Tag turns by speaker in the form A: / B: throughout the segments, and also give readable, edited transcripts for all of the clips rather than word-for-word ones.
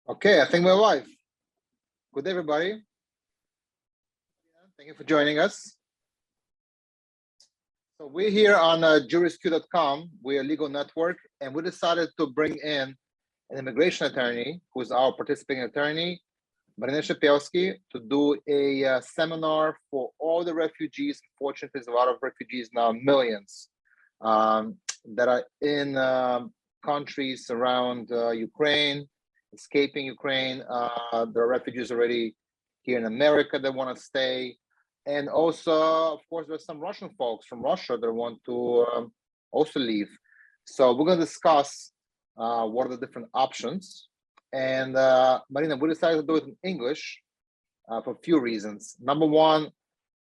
A: Okay, I think we're live. Good day, everybody. Thank you for joining us. So we're here on JurisQ.com. We're a legal network, and we decided to bring in an immigration attorney who's our participating attorney, Marina Shepelsky, to do a seminar for all the refugees. Unfortunately, there's a lot of refugees now, millions, that are in countries around Ukraine, escaping Ukraine. There are refugees already here in America that want to stay. And also, of course, there's some Russian folks from Russia that want to also leave. So we're going to discuss what are the different options. And Marina, we decided to do it in English for a few reasons. Number one,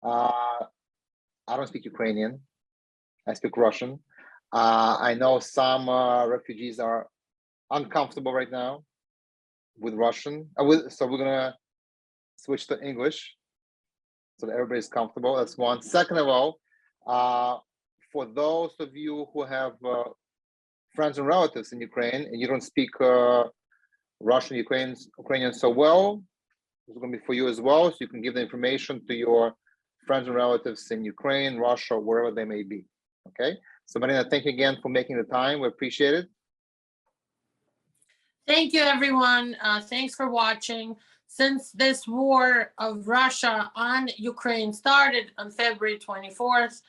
A: I don't speak Ukrainian. I speak Russian. I know some refugees are uncomfortable right now with Russian. So we're going to switch to English so that everybody's comfortable. That's one. Second of all, for those of you who have friends and relatives in Ukraine and you don't speak Russian, Ukrainian so well, it's going to be for you as well. So you can give the information to your friends and relatives in Ukraine, Russia, wherever they may be. Okay. So Marina, thank you again for making the time. We appreciate it.
B: Thank you, everyone. Thanks for watching. Since this war of Russia on Ukraine started on February 24th,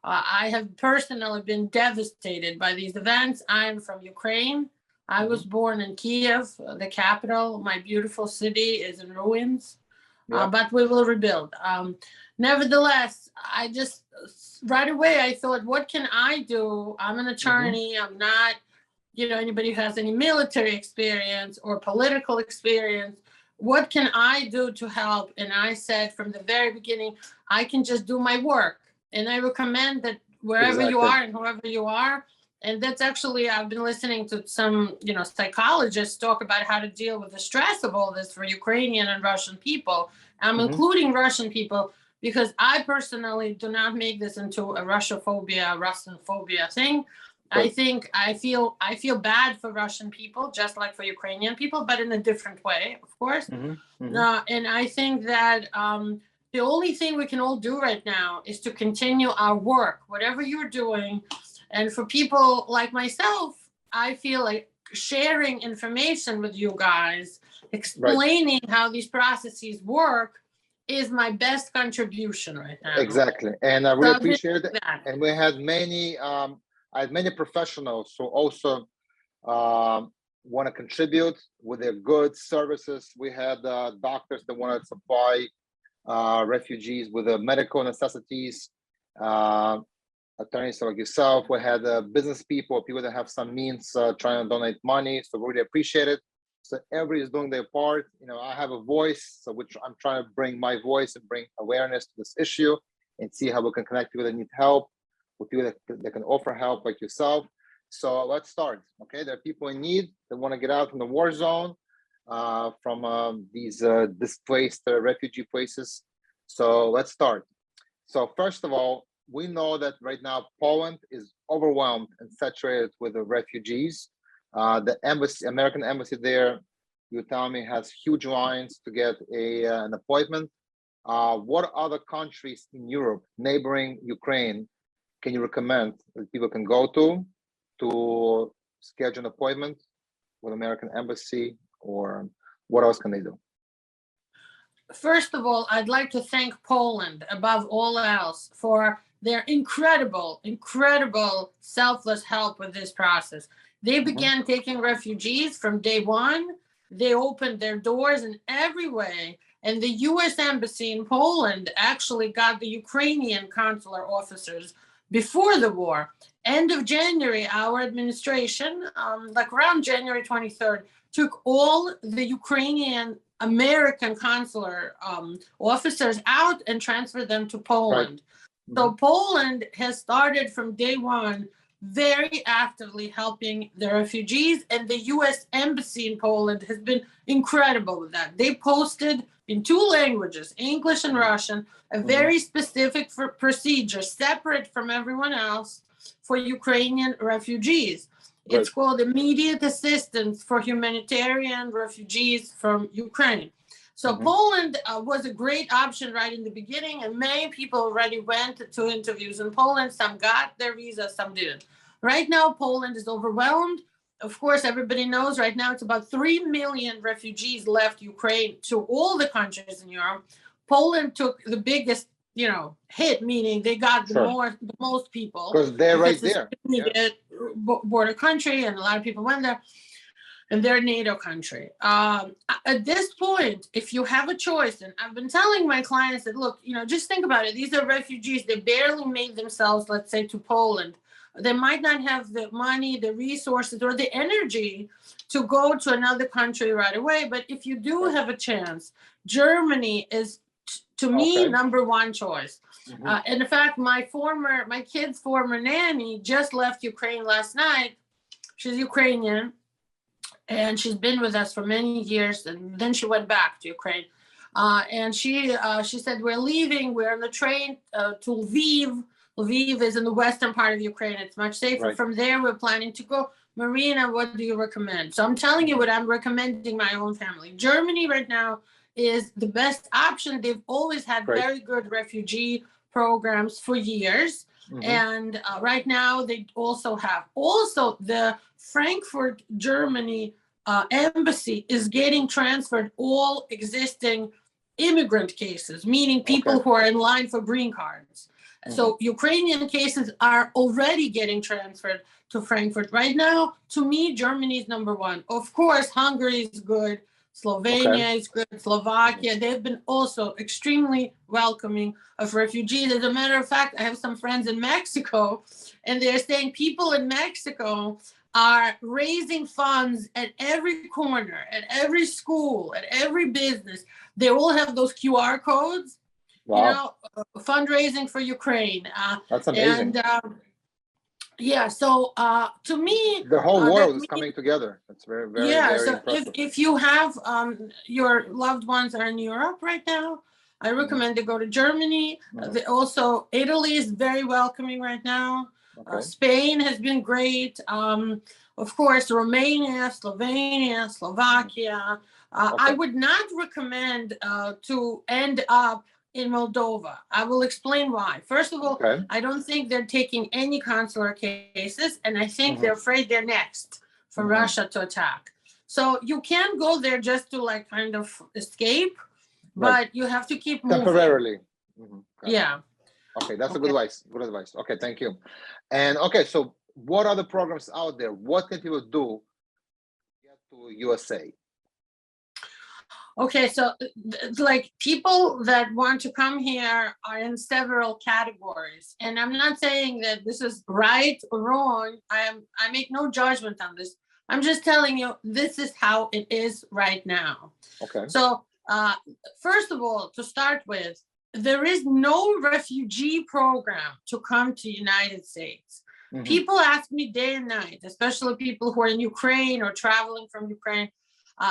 B: I have personally been devastated by these events. I'm from Ukraine. I was born in Kiev, the capital. My beautiful city is in ruins, but we will rebuild. Nevertheless, I just, right away, I thought, what can I do? I'm an attorney. I'm not, anybody who has any military experience or political experience. What can I do to help? And I said from the very beginning, I can just do my work. And I recommend that wherever you are and whoever you are, and that's actually, I've been listening to some, psychologists talk about how to deal with the stress of all this for Ukrainian and Russian people. I'm including Russian people because I personally do not make this into a Russophobia, Russophobia thing. I think I feel bad for Russian people, just like for Ukrainian people, but in a different way, of course. And I think that the only thing we can all do right now is to continue our work, whatever you're doing. And for people like myself, I feel like sharing information with you guys, explaining how these processes work is my best contribution right now.
A: Exactly. And I really appreciate it. And we had many... I had many professionals who also want to contribute with their goods, services. We had doctors that want to supply refugees with medical necessities, attorneys like yourself. We had business people that have some means trying to donate money. So we really appreciate it. So everybody is doing their part. I have a voice, so which I'm trying to bring my voice and bring awareness to this issue and see how we can connect people that need help with people that can offer help like yourself. So let's start, okay? There are people in need that want to get out from the war zone, from these displaced refugee places. So let's start. So first of all, we know that right now Poland is overwhelmed and saturated with the refugees. The embassy, American embassy there, you tell me, has huge lines to get an appointment. What other countries in Europe, neighboring Ukraine, can you recommend that people can go to schedule an appointment with American Embassy, or what else can they do?
B: First of all, I'd like to thank Poland above all else for their incredible, incredible selfless help with this process. They began taking refugees from day one. They opened their doors in every way. And the US Embassy in Poland actually got the Ukrainian consular officers before the war. End of January, our administration, like around January 23rd, took all the Ukrainian American consular officers out and transferred them to Poland. So Poland has started from day one very actively helping the refugees, and the US Embassy in Poland has been incredible with that. They posted in 2 languages, English and Russian, a very specific procedure, separate from everyone else, for Ukrainian refugees. It's called Immediate Assistance for Humanitarian Refugees from Ukraine. So Poland was a great option right in the beginning, and many people already went to interviews in Poland. Some got their visa, some didn't. Right now, Poland is overwhelmed. Of course, everybody knows right now it's about 3 million refugees left Ukraine to all the countries in Europe. Poland took the biggest, hit, meaning they got the most people.
A: Because they're right there.
B: Border country, and a lot of people went there. And they're a NATO country. At this point, if you have a choice, and I've been telling my clients that, look, just think about it. These are refugees. They barely made themselves, let's say, to Poland. They might not have the money, the resources, or the energy to go to another country right away. But if you do have a chance, Germany is, to me, number one choice. And in fact, my kid's former nanny just left Ukraine last night. She's Ukrainian. And she's been with us for many years, and then she went back to Ukraine. And she said, we're leaving. We're on the train to Lviv. Lviv is in the western part of Ukraine. It's much safer. From there, we're planning to go. Marina, what do you recommend? So I'm telling you what I'm recommending my own family. Germany right now is the best option. They've always had very good refugee programs for years. And right now, they also have the Frankfurt, Germany embassy is getting transferred all existing immigrant cases, meaning people who are in line for green cards. So Ukrainian cases are already getting transferred to Frankfurt. Right now, to me, Germany is number one. Of course, Hungary is good. Slovenia is good. Slovakia, they've been also extremely welcoming of refugees. As a matter of fact, I have some friends in Mexico, and they're saying people in Mexico are raising funds at every corner, at every school, at every business. They all have those QR codes, fundraising for Ukraine.
A: That's amazing.
B: And so to me,
A: the whole world is coming together. It's very, very, very
B: so
A: impressive.
B: if you have your loved ones are in Europe right now, I recommend to go to Germany. Also, Italy is very welcoming right now. Spain has been great. Of course, Romania, Slovenia, Slovakia. I would not recommend to end up in Moldova. I will explain why. First of all, I don't think they're taking any consular cases, and I think they're afraid they're next for Russia to attack. So you can go there just to kind of escape, but you have to keep moving.
A: Temporarily.
B: Okay,
A: that's a good advice. Good advice. Okay, thank you. And so what are the programs out there? What can people do to get to USA?
B: Okay, so people that want to come here are in several categories, and I'm not saying that this is right or wrong. I make no judgment on this. I'm just telling you this is how it is right now. So first of all, to start with, there is no refugee program to come to the United States. People ask me day and night, especially people who are in Ukraine or traveling from Ukraine.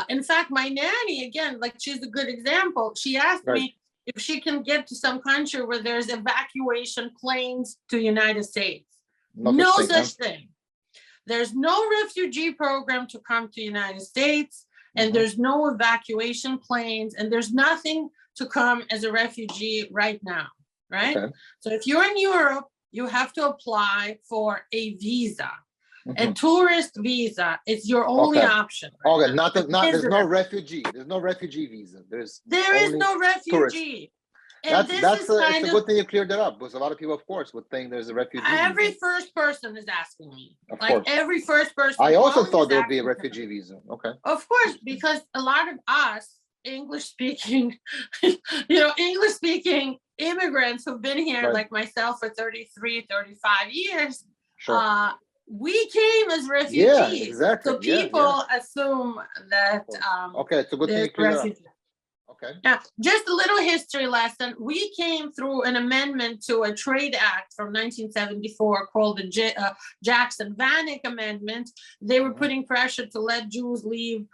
B: In fact, my nanny, again, she's a good example. She asked me if she can get to some country where there's evacuation planes to the United States. No such thing. There's no refugee program to come to the United States, and there's no evacuation planes, and there's nothing to come as a refugee right now, right? So if you're in Europe, you have to apply for a visa. A tourist visa is your only option.
A: Right there's no refugee. There's no refugee visa. There is
B: no refugee.
A: And it's a good thing you cleared that up, because a lot of people, of course, would think there's a refugee
B: Every
A: visa.
B: first person is asking me.
A: Of course.
B: Every first person.
A: I also thought there would be a refugee visa.
B: Of course, because a lot of us English-speaking, English-speaking immigrants who've been here, like myself, for 33, 35 years, we came as refugees.
A: Yeah, exactly.
B: So people assume that
A: it's a good thing you cleared up.
B: Now, just a little history lesson. We came through an amendment to a Trade Act from 1974 called the Jackson-Vanik Amendment. They were putting pressure to let Jews leave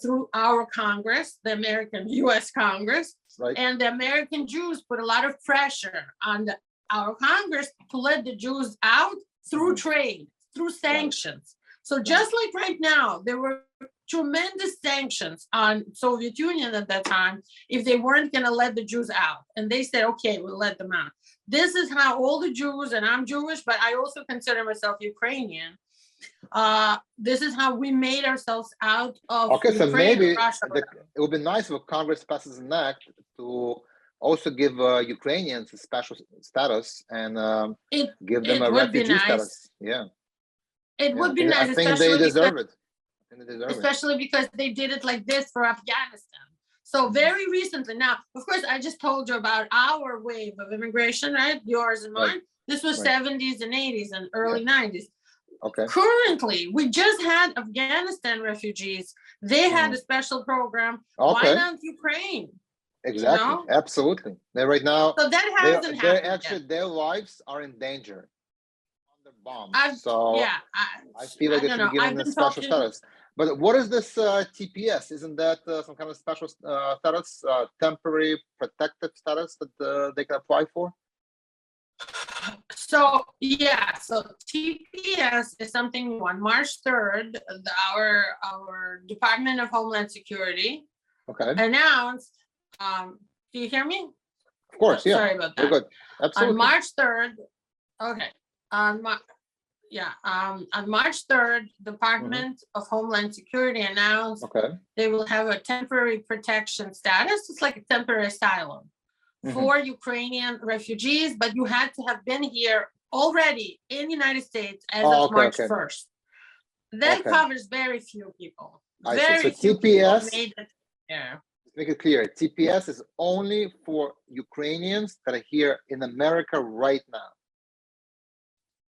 B: through our Congress, the American U.S. Congress. And the American Jews put a lot of pressure on our Congress to let the Jews out through trade, through sanctions. So just like right now, there were tremendous sanctions on Soviet Union at that time if they weren't going to let the Jews out. And they said, okay, we'll let them out. This is how all the Jews, and I'm Jewish, but I also consider myself Ukrainian. This is how we made ourselves out of
A: Okay, so
B: Ukraine,
A: maybe
B: Russia.
A: it would be nice if Congress passes an act to also give Ukrainians a special status and give them a refugee status. Yeah.
B: It would be nice,
A: I think they deserve it.
B: Especially because they did it like this for Afghanistan. So very recently, now, of course, I just told you about our wave of immigration, right? Yours and mine.
A: Right.
B: This was 70s and 80s and early 90s.
A: Okay.
B: Currently, we just had Afghanistan refugees. They had a special program.
A: Okay.
B: Why not Ukraine?
A: Exactly.
B: You know?
A: Absolutely. They right now.
B: So that hasn't happened.
A: Actually, their lives are in danger. Under bombs. I feel like they should be given a special status. But what is this TPS? Isn't that some kind of special status, temporary protective status that they can apply for?
B: So so TPS is something on March 3rd, our Department of Homeland Security announced. Do you hear me?
A: Of course, yeah.
B: Sorry about that.
A: We're good. Absolutely.
B: On March 3rd, on March 3rd, Department of Homeland Security announced they will have a temporary protection status. It's like a temporary asylum for Ukrainian refugees, but you had to have been here already in the United States as of March 1st. That covers very few people. Very few
A: TPS,
B: people made it. Yeah.
A: Make it clear, TPS is only for Ukrainians that are here in America right now.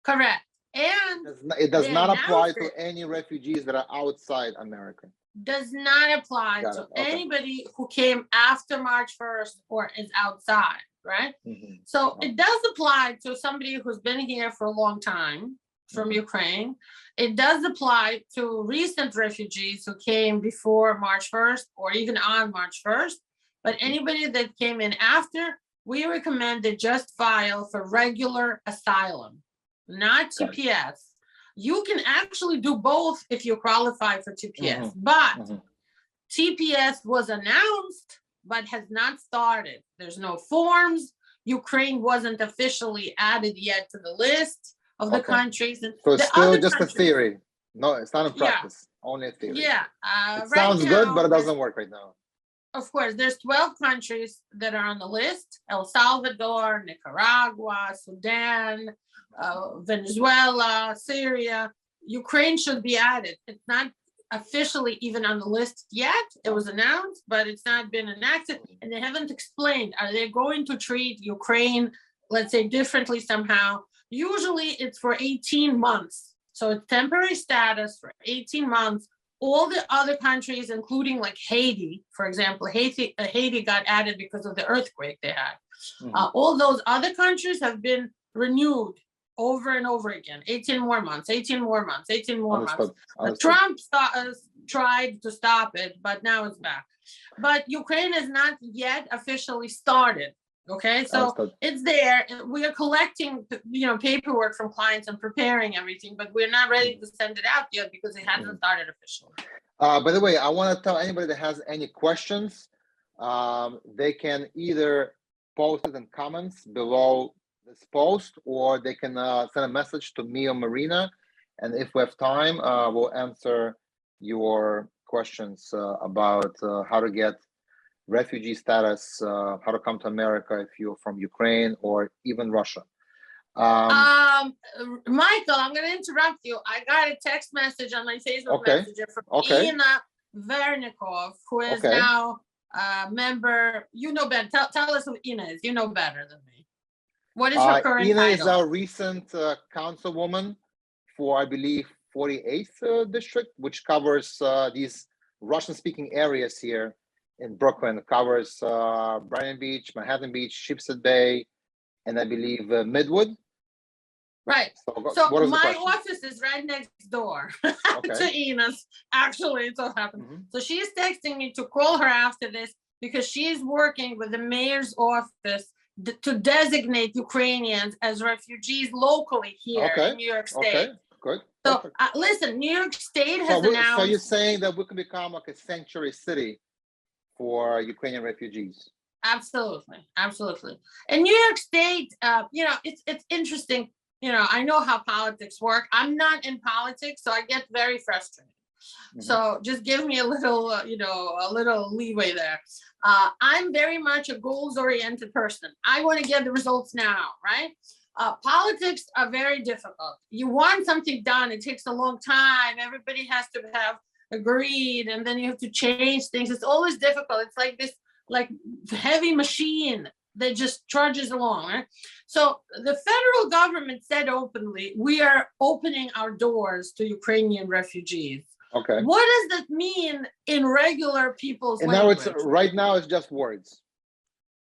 B: Correct. And
A: it does not apply to any refugees that are outside America.
B: Does not apply to anybody who came after March 1st or is outside, right? So it does apply to somebody who's been here for a long time from Ukraine. It does apply to recent refugees who came before March 1st or even on March 1st. But anybody that came in after, we recommend they just file for regular asylum, not TPS. You can actually do both if you qualify for TPS, but TPS was announced, but has not started. There's no forms. Ukraine wasn't officially added yet to the list of the countries. And
A: so it's still just a theory. No, it's not in practice, only a theory.
B: Yeah.
A: It sounds good, but it doesn't work right now.
B: Of course, there's 12 countries that are on the list: El Salvador, Nicaragua, Sudan, Venezuela, Syria. Ukraine should be added. It's not officially even on the list yet. It was announced, but it's not been enacted, and they haven't explained. Are they going to treat Ukraine, let's say, differently somehow? Usually it's for 18 months. So it's temporary status for 18 months. All the other countries, including like Haiti, for example, Haiti got added because of the earthquake they had. All those other countries have been renewed over and over again. 18 more months, 18 more months, 18 more months. Trump tried to stop it, but now it's back. But Ukraine has not yet officially started. Okay, so it's there. We are collecting, paperwork from clients and preparing everything, but we're not ready to send it out yet because it hasn't started officially.
A: By the way, I want to tell anybody that has any questions, they can either post it in comments below this post, or they can send a message to me or Marina, and if we have time, we'll answer your questions about how to get refugee status, how to come to America if you're from Ukraine or even Russia.
B: Michael, I'm going to interrupt you. I got a text message on my Facebook Messenger from Ina Vernikov, who is now a member. You know better. Tell us who Ina is. You know better than me. What is her current
A: Ina
B: title?
A: is our recent councilwoman for, I believe, 48th district, which covers these Russian-speaking areas here in Brooklyn. It covers Brighton Beach, Manhattan Beach, Sheepshead Bay, and I believe Midwood.
B: Right. So my office is right next door to Ina's. Actually, it so happened. So she's texting me to call her after this because she's working with the mayor's office to designate Ukrainians as refugees locally here in New York State.
A: Good.
B: So
A: Perfect.
B: listen, New York State
A: So,
B: has
A: so
B: announced.
A: you're saying that we can become like a sanctuary city for Ukrainian refugees?
B: Absolutely, absolutely. And New York State, it's interesting. I know how politics work. I'm not in politics, so I get very frustrated. So just give me a little, a little leeway there. I'm very much a goals-oriented person. I want to get the results now, right? Politics are very difficult. You want something done, it takes a long time. Everybody has to have agreed, and then you have to change things. It's always difficult. It's like this, like heavy machine that just trudges along, right? So the federal government said openly, we are opening our doors to Ukrainian refugees.
A: Okay.
B: What does that mean in regular people's
A: And
B: language?
A: now right now it's just words.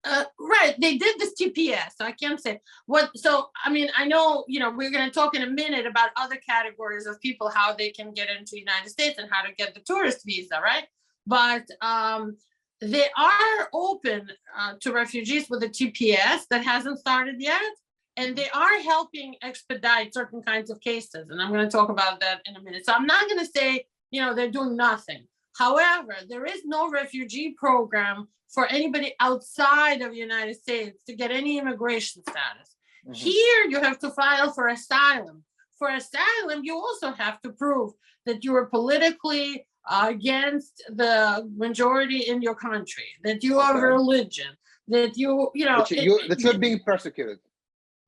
B: Right, they did this TPS, so I can't say what. So I mean, I know, we're going to talk in a minute about other categories of people, how they can get into the United States and how to get the tourist visa, right? But they are open to refugees with a TPS that hasn't started yet, and they are helping expedite certain kinds of cases, and I'm going to talk about that in a minute. So I'm not going to say, they're doing nothing. However, there is no refugee program for anybody outside of the United States to get any immigration status. Here, you have to file for asylum. For asylum, you also have to prove that you are politically against the majority in your country, that you have religion, that that
A: you're being persecuted.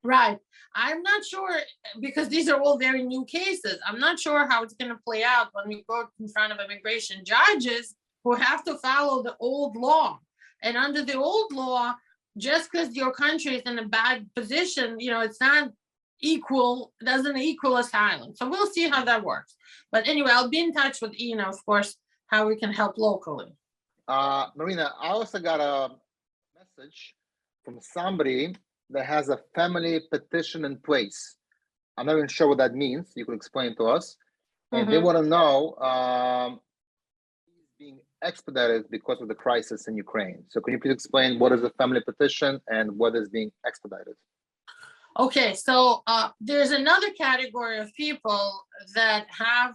B: Right. I'm not sure, because these are all very new cases. I'm not sure how it's going to play out when we go in front of immigration judges who have to follow the old law. And under the old law, just because your country is in a bad position, it's not equal, doesn't equal asylum. So we'll see how that works. But anyway, I'll be in touch with Ina, of course, how we can help locally.
A: Marina, I also got a message from somebody that has a family petition in place. I'm not even sure what that means. You can explain to us. And they want to know being expedited because of the crisis in Ukraine. So can you please explain what is a family petition and what is being expedited?
B: Okay, so there's another category of people that have,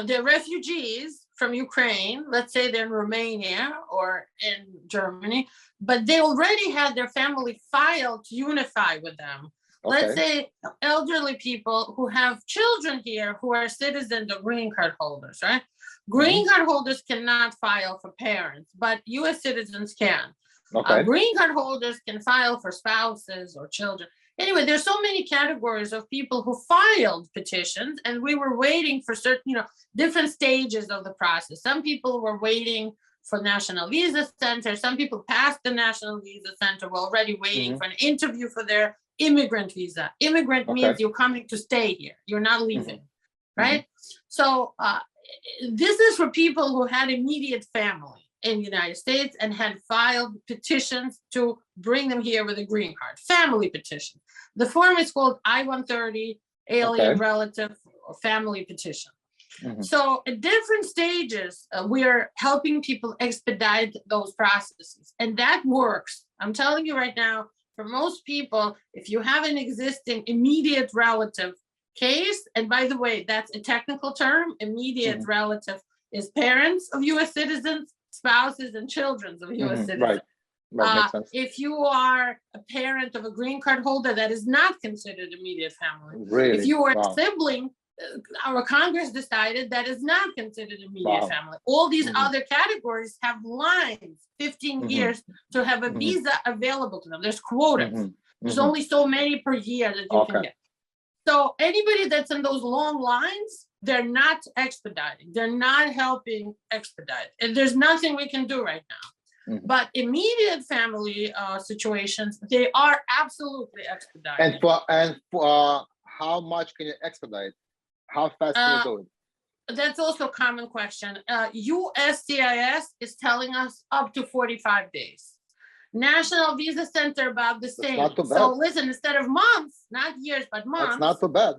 B: they're refugees from Ukraine. Let's say they're in Romania or in Germany, but they already had their family file to unify with them. Okay. Let's say elderly people who have children here who are citizens or green card holders, right? Green card holders cannot file for parents, but US citizens can. Okay. Green card holders can file for spouses or children. Anyway, there's so many categories of people who filed petitions, and we were waiting for certain, different stages of the process. Some people were waiting for National Visa Center. Some people passed the National Visa Center, were already waiting for an interview for their immigrant visa. Immigrant means you're coming to stay here. You're not leaving, right? So this is for people who had immediate family in the United States and had filed petitions to bring them here with a green card, family petition. The form is called I-130, alien relative or family petition. So at different stages, we are helping people expedite those processes, and that works. I'm telling you right now, for most people, if you have an existing immediate relative case, and by the way, that's a technical term, immediate relative is parents of US citizens, spouses, and children of US citizens. Right, makes sense. If you are a parent of a green card holder, that is not considered immediate family. Really? If you are a sibling, our Congress decided that is not considered immediate family. All these other categories have lines, 15 years to have a visa available to them. There's quotas. There's only so many per year that you can get. So anybody that's in those long lines, they're not expediting. They're not helping expedite. And there's nothing we can do right now. But immediate family situations, they are absolutely expediting.
A: And for how much can you expedite? How fast can you do it?
B: That's also a common question. USCIS is telling us up to 45 days. National Visa Center about the same. Not too bad. So listen, instead of months, not years, but months.
A: It's not too bad.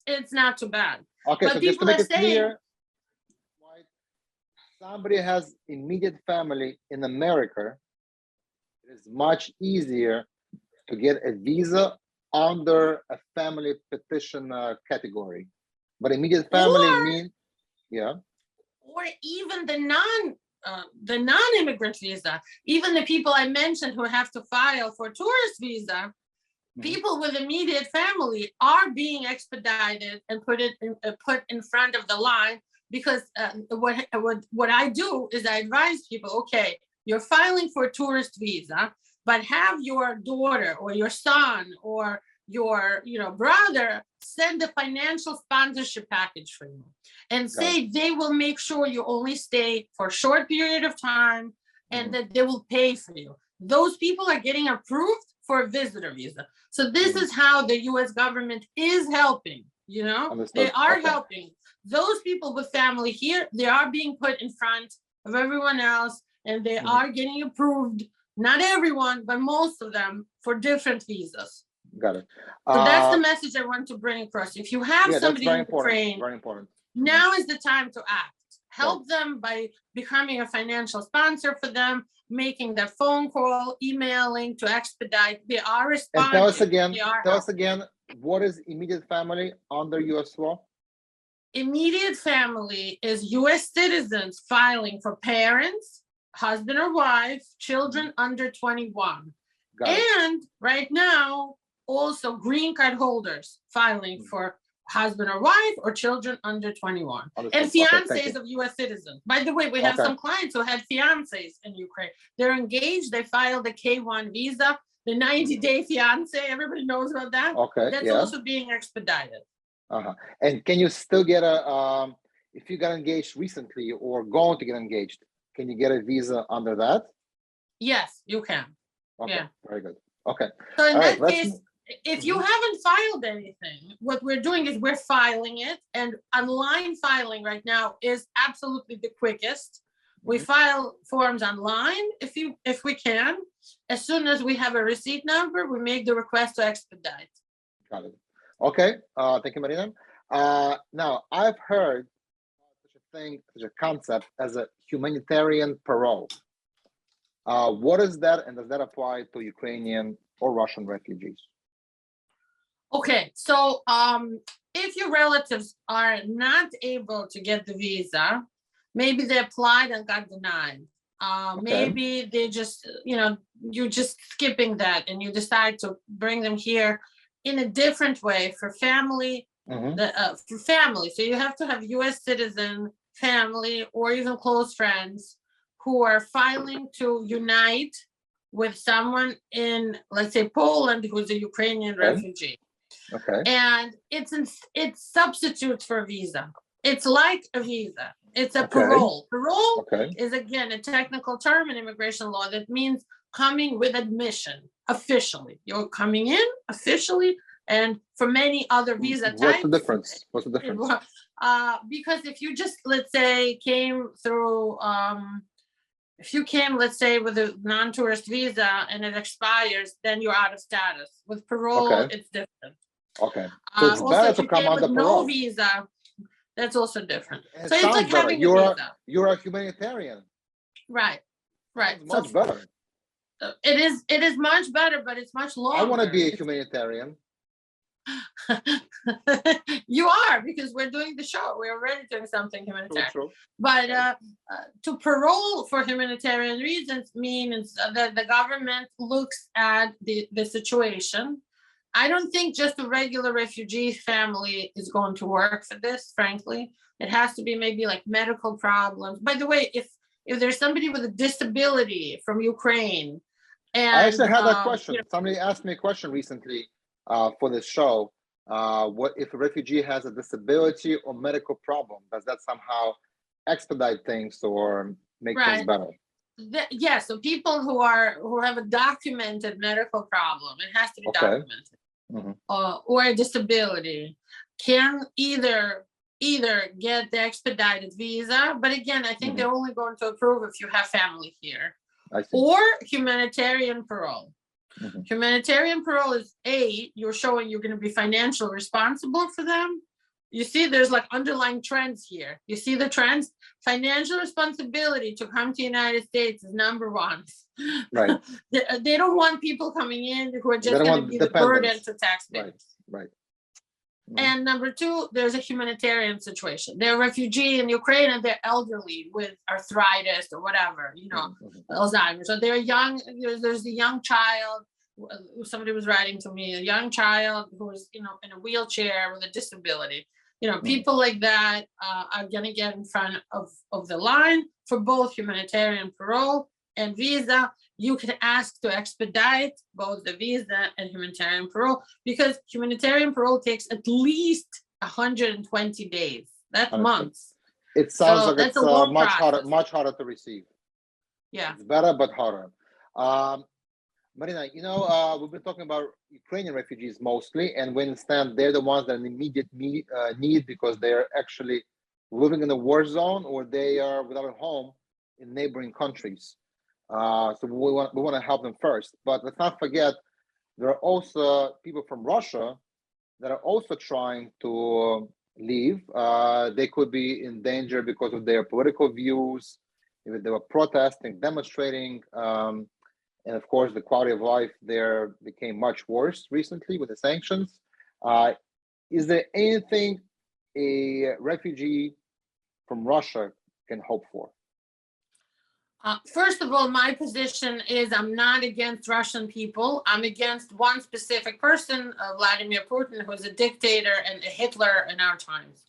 B: It's not too bad.
A: Okay,
B: but
A: so just to make it clear, somebody has immediate family in America, it is much easier to get a visa under a family petition category But immediate family mean, yeah.
B: Or even the non-immigrant visa, even the people I mentioned who have to file for tourist visa, people with immediate family are being expedited and put in front of the line, because what I do is I advise people, okay, you're filing for a tourist visa, but have your daughter or your son or your brother send a financial sponsorship package for you and say they will make sure you only stay for a short period of time and that they will pay for you. Those people are getting approved for a visitor visa. So this is how the US government is helping,
A: Understood.
B: they are helping. Those people with family here, they are being put in front of everyone else, and they are getting approved, not everyone, but most of them, for different visas.
A: Got it.
B: So that's the message I want to bring across. If you have somebody in Ukraine,
A: very important.
B: now is the time to act. Help them by becoming a financial sponsor for them, making that phone call, emailing to Expedite. They are responding.
A: And tell us again, what is immediate family under US law?
B: Immediate family is US citizens filing for parents, husband or wife, children under 21. And right now, also green card holders filing for husband or wife or children under 21. And fiancés of US citizens. By the way, we have some clients who had fiancés in Ukraine. They're engaged, they filed the K-1 visa, the 90-day fiancé, everybody knows about that. That's also being expedited.
A: And can you still get if you got engaged recently or going to get engaged, can you get a visa under that?
B: Yes, you can.
A: Very good.
B: So in that case, if you haven't filed anything, what we're doing is we're filing it, and online filing right now is absolutely the quickest. We file forms online if we can. As soon as we have a receipt number, we make the request to expedite.
A: Got it. Okay. Thank you, Marina. Now, I've heard such a concept as a humanitarian parole. What is that, and does that apply to Ukrainian or Russian refugees?
B: Okay, so if your relatives are not able to get the visa, maybe they applied and got denied. Maybe they just, you're just skipping that and you decide to bring them here in a different way for family. So you have to have US citizen, family, or even close friends who are filing to unite with someone in, let's say, Poland, who's a Ukrainian refugee. And it substitutes for a visa. It's like a visa. It's a parole. Parole is, again, a technical term in immigration law that means coming with admission officially. You're coming in officially, and for many other visa types.
A: What's the difference?
B: Because if you just, let's say, came through, if you came, let's say, with a non-tourist visa and it expires, then you're out of status. With parole, it's different.
A: So it's better to come under parole.
B: No visa, that's also different. So it's like having a visa.
A: You're a humanitarian.
B: Right.
A: It's much better.
B: It is much better, but it's much longer.
A: I want to be a humanitarian.
B: You are, because we're doing the show. We're already doing something humanitarian.
A: True.
B: But to parole for humanitarian reasons means that the government looks at the situation. I don't think just a regular refugee family is going to work for this, frankly. It has to be maybe like medical problems. By the way, if there's somebody with a disability from Ukraine, and
A: I actually had that question. Somebody asked me a question recently for this show. What if a refugee has a disability or medical problem? Does that somehow expedite things or make things better?
B: So people who have a documented medical problem, it has to be documented, or a disability, can either get the expedited visa, but again, I think they're only going to approve if you have family here, or humanitarian parole. Humanitarian parole is you're showing you're going to be financially responsible for them. You see, there's like underlying trends here. You see the trends? Financial responsibility to come to the United States is number one.
A: Right.
B: They don't want people coming in who are just going to be the burden to taxpayers.
A: Right.
B: And number two, there's a humanitarian situation. They're a refugee in Ukraine and they're elderly with arthritis or whatever, you know, Alzheimer's. So they're young. There's a young child. Somebody was writing to me, a young child who is, you know, in a wheelchair with a disability. You know, people like that are going to get in front of the line for both humanitarian parole and visa. You can ask to expedite both the visa and humanitarian parole, because humanitarian parole takes at least 120 days. That's months.
A: It sounds
B: So
A: like
B: that's
A: it's
B: a long
A: much
B: process.
A: much harder to receive.
B: Yeah.
A: It's better, but harder. Marina, you know, we've been talking about Ukrainian refugees mostly, and we understand they're the ones that are in immediate need because they're actually living in a war zone or they are without a home in neighboring countries. So we want to help them first. But let's not forget, there are also people from Russia that are also trying to leave. They could be in danger because of their political views. If they were protesting, demonstrating. And of course, the quality of life there became much worse recently with the sanctions. Is there anything a refugee from Russia can hope for?
B: First of all, my position is I'm not against Russian people. I'm against one specific person, Vladimir Putin, who's a dictator and a Hitler in our times.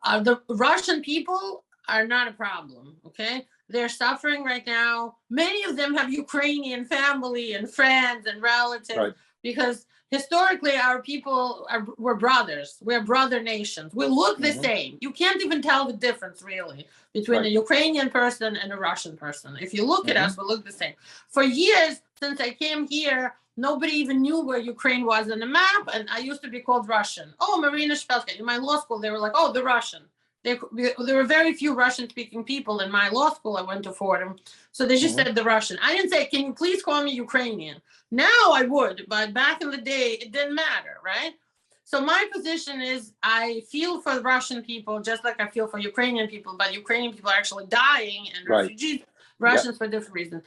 B: The Russian people are not a problem, okay? They're suffering right now. Many of them have Ukrainian family and friends and relatives, because historically our people were brothers. We're brother nations. We look the same. You can't even tell the difference really between a Ukrainian person and a Russian person. If you look at us, we look the same. For years, since I came here, nobody even knew where Ukraine was on the map, and I used to be called Russian. Oh, Marina Shepelsky. In my law school, they were like, oh, the Russian. There were very few Russian-speaking people in my law school. I went to Fordham, so they just said the Russian. I didn't say, can you please call me Ukrainian? Now I would, but back in the day, it didn't matter, right? So my position is I feel for Russian people just like I feel for Ukrainian people, but Ukrainian people are actually dying and refugees, Russians for different reasons.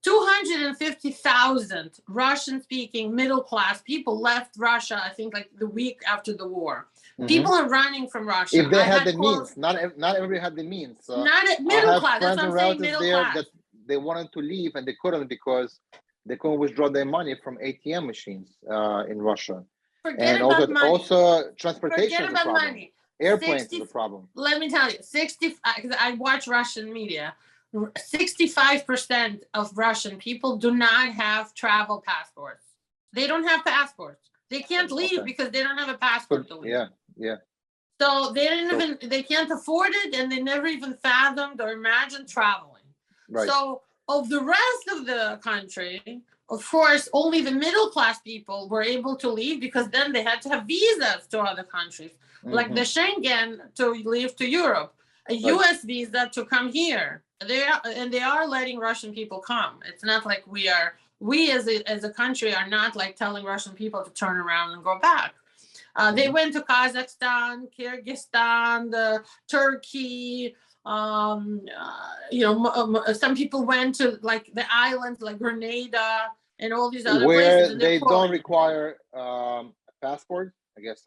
B: 250,000 Russian-speaking middle-class people left Russia, I think, like the week after the war. People are running from Russia.
A: If they had the means, not everybody had the means.
B: Not middle class. That's what I'm saying, middle class.
A: That they wanted to leave and they couldn't because they couldn't withdraw their money from ATM machines in Russia.
B: Forget about money.
A: Also, transportation is a problem.
B: Money.
A: Airplanes is a problem.
B: Let me tell you, because I watch Russian media, 65% of Russian people do not have travel passports. They don't have passports. They can't leave because they don't have a passport to leave.
A: Yeah.
B: So they can't afford it, and they never even fathomed or imagined traveling. So of the rest of the country, of course, only the middle class people were able to leave because then they had to have visas to other countries, like the Schengen to leave to Europe, a US visa to come here. They are letting Russian people come. It's not like we as a country are not like telling Russian people to turn around and go back. They went to Kazakhstan, Kyrgyzstan, Turkey. Some people went to like the islands, like Grenada and all these other places.
A: Where they don't require a passport, I guess.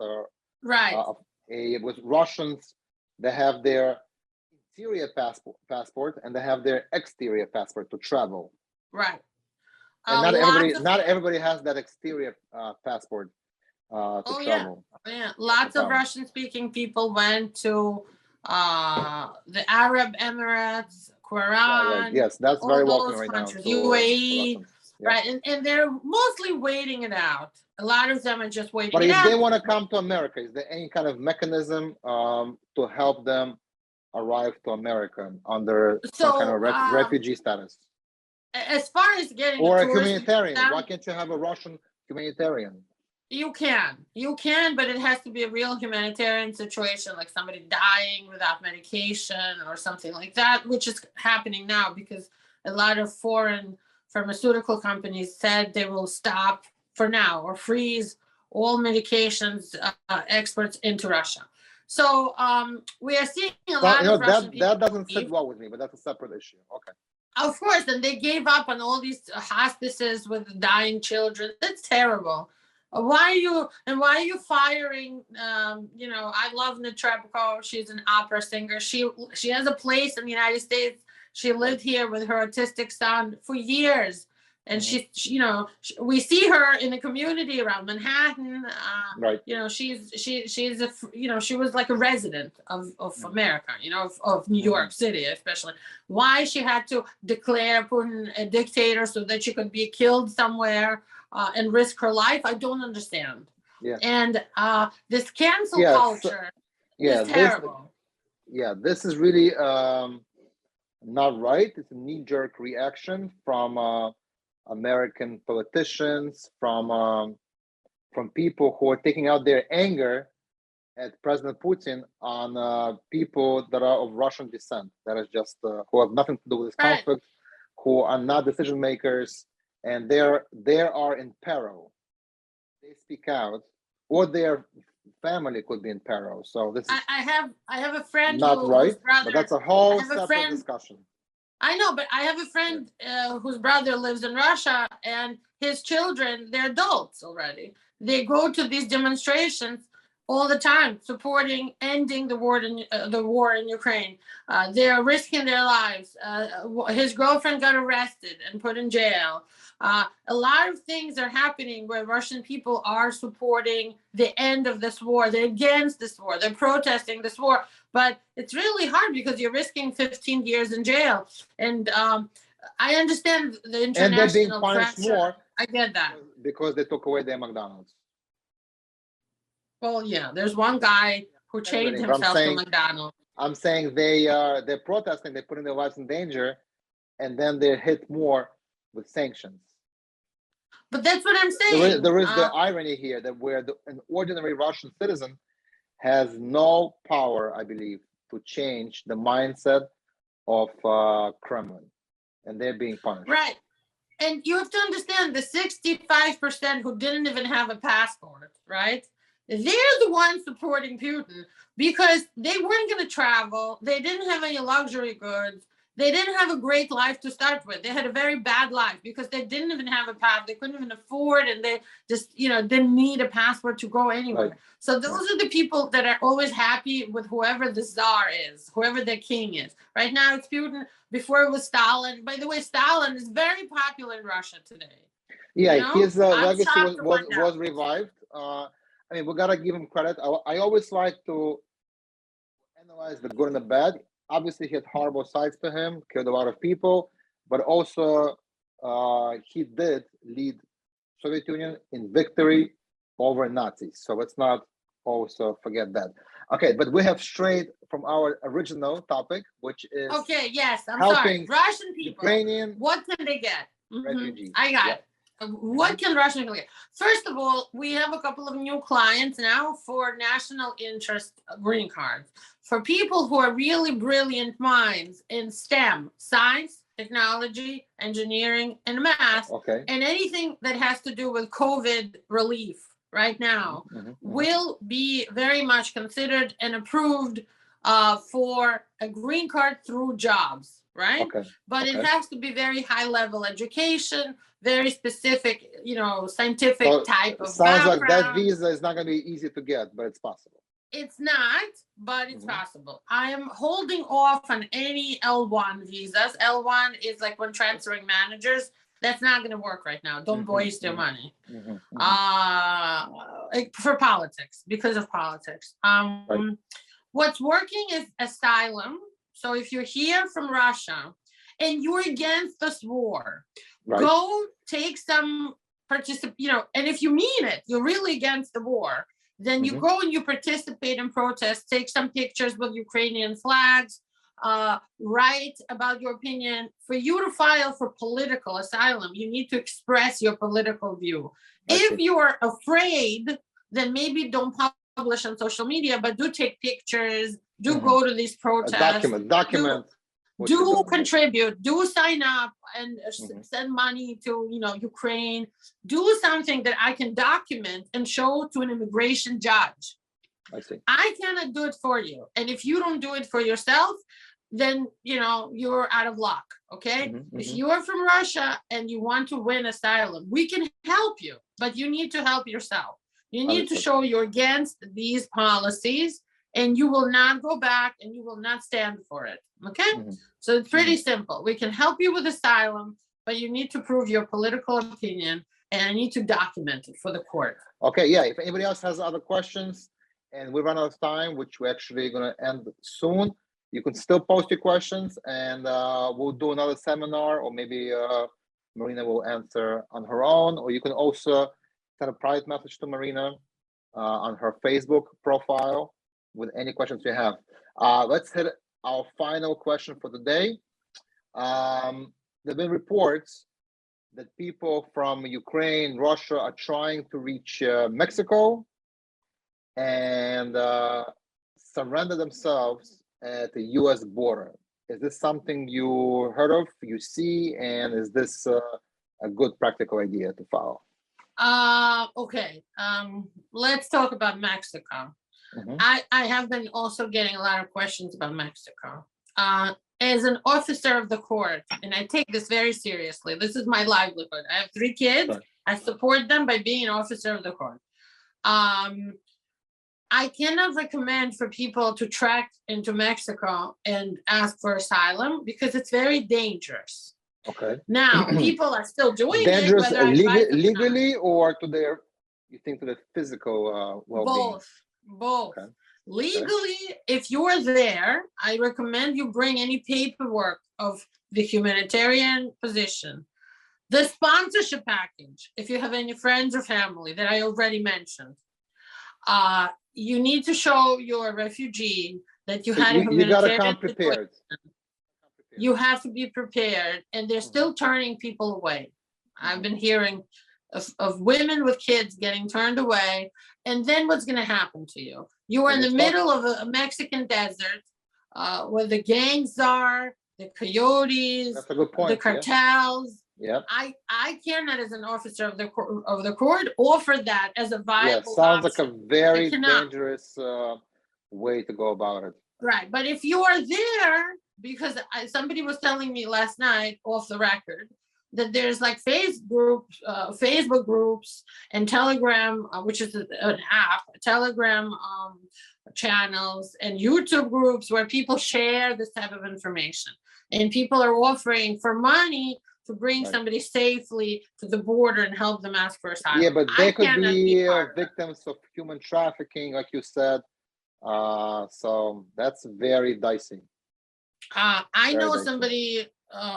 A: With Russians, they have their interior passport and they have their exterior passport to travel.
B: Right.
A: And not everybody has that exterior passport. Travel.
B: Yeah. Lots of Russian-speaking people went to the Arab Emirates, Quran.
A: Yes, that's very welcome right now.
B: UAE, right? And they're mostly waiting it out. A lot of them are just waiting
A: But
B: it
A: if
B: out.
A: they want to come to America, is there any kind of mechanism to help them arrive to America under some kind of refugee status?
B: As far as getting
A: a humanitarian, why can't you have a Russian humanitarian?
B: You can, but it has to be a real humanitarian situation, like somebody dying without medication or something like that, which is happening now because a lot of foreign pharmaceutical companies said they will stop for now or freeze all medications exports into Russia. So we are seeing a lot of Russian people.
A: That doesn't sit well with me, but that's a separate issue. Okay.
B: Of course, and they gave up on all these hospices with dying children. That's terrible. Why are you firing? I love Netrebko. She's an opera singer. She has a place in the United States. She lived here with her autistic son for years, and we see her in the community around Manhattan.
A: Right.
B: She was like a resident of America, of New York City, especially. Why she had to declare Putin a dictator so that she could be killed somewhere and risk her life, I don't understand.
A: Yeah.
B: And this cancel culture is terrible.
A: This is really not right. It's a knee-jerk reaction from American politicians, from people who are taking out their anger at President Putin on people that are of Russian descent, that is just who have nothing to do with this conflict, who are not decision makers, and they are in peril. They speak out, or their family could be in peril. So this is
B: I have a friend
A: not right, but that's a whole separate discussion.
B: I know, but I have a friend whose brother lives in Russia, and his children, they're adults already. They go to these demonstrations all the time, supporting ending the war in Ukraine. They're risking their lives. His girlfriend got arrested and put in jail. A lot of things are happening where Russian people are supporting the end of this war. They're against this war. They're protesting this war. But it's really hard because you're risking 15 years in jail. And I understand the international
A: and they're being punished
B: pressure.
A: more.
B: I get that.
A: Because they took away their McDonald's.
B: Well, yeah, there's one guy who chained himself to McDonald's.
A: I'm saying they're protesting, they're putting their lives in danger, and then they're hit more with sanctions.
B: But that's what I'm saying.
A: There is the irony here that where an ordinary Russian citizen has no power, I believe, to change the mindset of Kremlin, and they're being punished.
B: Right. And you have to understand the 65% who didn't even have a passport, right? They're the ones supporting Putin because they weren't going to travel. They didn't have any luxury goods. They didn't have a great life to start with. They had a very bad life because they didn't even have a pass. They couldn't even afford, and they just, didn't need a passport to go anywhere. Right. So those are the people that are always happy with whoever the czar is, whoever their king is. Right now it's Putin. Before it was Stalin. By the way, Stalin is very popular in Russia today.
A: Yeah, his legacy was revived. I mean, we gotta give him credit. I always like to analyze the good and the bad. Obviously, he had horrible sides to him, killed a lot of people, but also he did lead Soviet Union in victory over Nazis. So let's not also forget that. Okay, but we have strayed from our original topic, which is
B: I'm sorry. Russian people,
A: Ukrainian,
B: what can they get?
A: Refugees.
B: I got it. What can Russian people get? First of all, we have a couple of new clients now for national interest green cards. For people who are really brilliant minds in STEM, science, technology, engineering, and math, and anything that has to do with COVID relief right now will be very much considered and approved for a green card through jobs, right? But it has to be very high level education, very specific, scientific type of
A: sounds
B: background.
A: Like that visa is not going to be easy to get, but it's possible.
B: It's not, but it's possible. I am holding off on any L1 visas. L1 is like when transferring managers. That's not going to work right now. Don't waste your money for politics, because of politics. What's working is Asylum. So if you're here from Russia and you're against this war, go take some and if you mean it, you're really against the war, then you go and you participate in protests, take some pictures with Ukrainian flags, write about your opinion. For you to file for political asylum, you need to express your political view. If you are afraid, then maybe don't publish on social media, but do take pictures, do go to these protests.
A: Document.
B: Do contribute, do sign up and send money to, Ukraine. Do something that I can document and show to an immigration judge.
A: I see.
B: I cannot do it for you. And if you don't do it for yourself, then, you're out of luck. okay?
A: Mhm,
B: If
A: mhm.
B: you are from Russia and you want to win asylum, we can help you, but you need to help yourself. You need to
A: Understood.
B: show you're against these policies and you will not go back and you will not stand for it, okay?
A: Mhm,
B: So it's pretty simple. We can help you with asylum, but you need to prove your political opinion and I need to document it for the court.
A: Okay, yeah, if anybody else has other questions and we run out of time, which we're actually going to end soon, you can still post your questions and we'll do another seminar, or maybe Marina will answer on her own, or you can also send a private message to Marina on her Facebook profile with any questions you have. Let's hit our final question for the day. There have been reports that people from Ukraine, Russia are trying to reach Mexico and surrender themselves at the US border. Is this something you heard of, you see, and is this a good practical idea to follow?
B: Okay. Let's talk about Mexico.
A: Mhm.
B: I have been also getting a lot of questions about Mexico. As an officer of the court, and I take this very seriously, this is my livelihood. I have 3 kids.
A: Sure.
B: I support them by being an officer of the court. I cannot recommend for people to trek into Mexico and ask for asylum because it's very dangerous.
A: Okay.
B: Now, people are still doing
A: Dangerous
B: it, whether I advise them or not.
A: legally or to their, you think, to the physical well-being?
B: Both.
A: Okay.
B: Legally, if you are there, I recommend you bring any paperwork of the humanitarian position. The sponsorship package, if you have any friends or family that I already mentioned. You need to show you're a refugee, that you
A: So
B: had a
A: you gotta come
B: humanitarian
A: prepared.
B: situation. You have to be prepared, and they're still turning people away. I've been hearing of women with kids getting turned away. And then what's going to happen to you? You are in the middle of a Mexican desert where the gangs are, the coyotes,
A: That's a good point.
B: the cartels.
A: Yeah.
B: I cannot, as an officer of the court, offer that as a viable
A: sounds
B: option.
A: like a very dangerous way to go about it.
B: Right, but if you are there, because somebody was telling me last night off the record that there's like Facebook groups and Telegram, which is an app, Telegram channels and YouTube groups where people share this type of information, and people are offering for money to bring somebody safely to the border and help them ask for asylum.
A: Yeah, but they could be victims of human trafficking, like you said. So that's very dicey.
B: I know somebody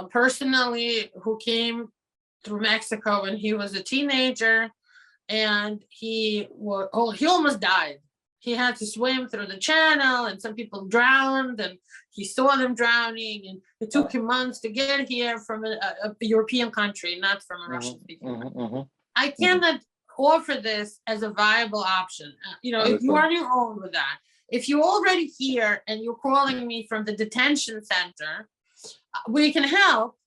B: personally who came through Mexico when he was a teenager, and he almost died. He had to swim through the channel, and some people drowned, and he saw them drowning, and it took him months to get here from a European country, not from a Russian-speaking country. I cannot offer this as a viable option. If you are on your own with that. If you're already here and you're calling me from the detention center, we can help,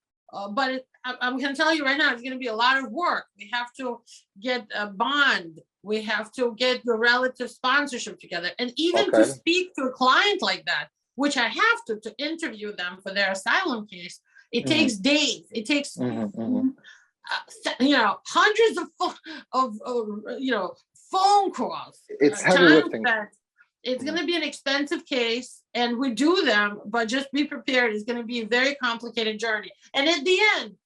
B: but I'm going to tell you right now, it's going to be a lot of work. We have to get a bond. We have to get your relative sponsorship together. And even to speak to a client like that, which I have to interview them for their asylum case, it takes days. It takes, hundreds of phone calls.
A: It's heavy lifting.
B: It's going to be an expensive case, and we do them, but just be prepared. It's going to be a very complicated journey. And at the end,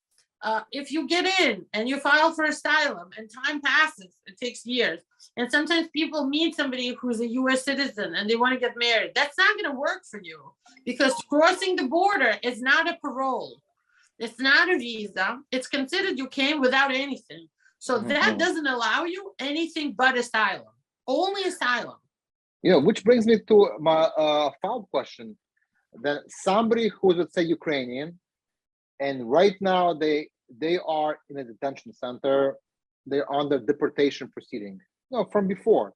B: if you get in and you file for asylum and time passes, it takes years. And sometimes people meet somebody who's a US citizen and they want to get married. That's not going to work for you, because crossing the border is not a parole. It's not a visa. It's considered you came without anything. So that doesn't allow you anything but asylum, only asylum.
A: Which brings me to my follow-up question. That somebody who's, let's say, Ukrainian, and right now they are in a detention center, they're under deportation proceeding. From before.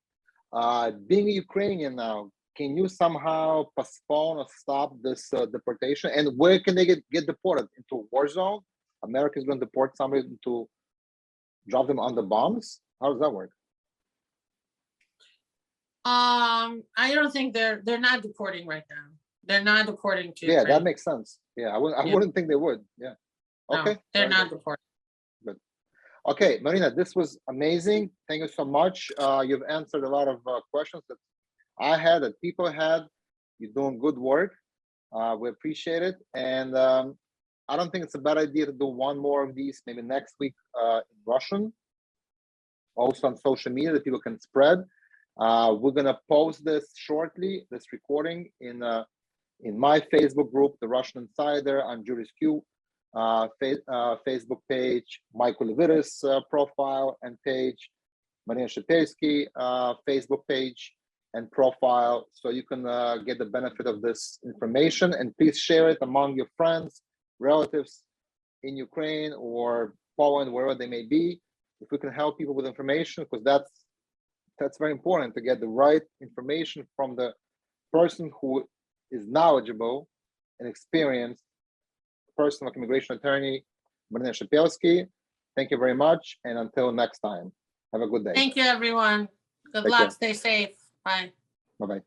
A: Being a Ukrainian now, can you somehow postpone or stop this deportation? And where can they get deported? Into a war zone? America is going to deport somebody to drop them on the bombs? How does that work?
B: I don't think they're not deporting right now. They're not deporting to
A: Yeah,
B: Ukraine.
A: that makes sense. Yeah, I
B: Yeah.
A: wouldn't think they would. Yeah.
B: No,
A: Okay.
B: they're
A: very
B: not
A: good.
B: deporting.
A: Okay, Marina, this was amazing. Thank you so much. You've answered a lot of questions that I had, that people had. You're doing good work. We appreciate it. And I don't think it's a bad idea to do one more of these, maybe next week in Russian, also on social media that people can spread. We're gonna post this shortly, this recording in my Facebook group, The Russian Insider, on JurisQ Facebook page, Michael Levitis profile and page, Marina Shepelsky Facebook page and profile, so you can get the benefit of this information. And please share it among your friends, relatives in Ukraine or Poland, wherever they may be. If we can help people with information, because that's very important, to get the right information from the person who is knowledgeable and experienced, person like immigration attorney Marina Shepelsky. Thank you very much, and until next time, have a good day.
B: Thank you, everyone. Good
A: Take
B: luck.
A: care.
B: Stay safe. Bye.
A: Bye-bye.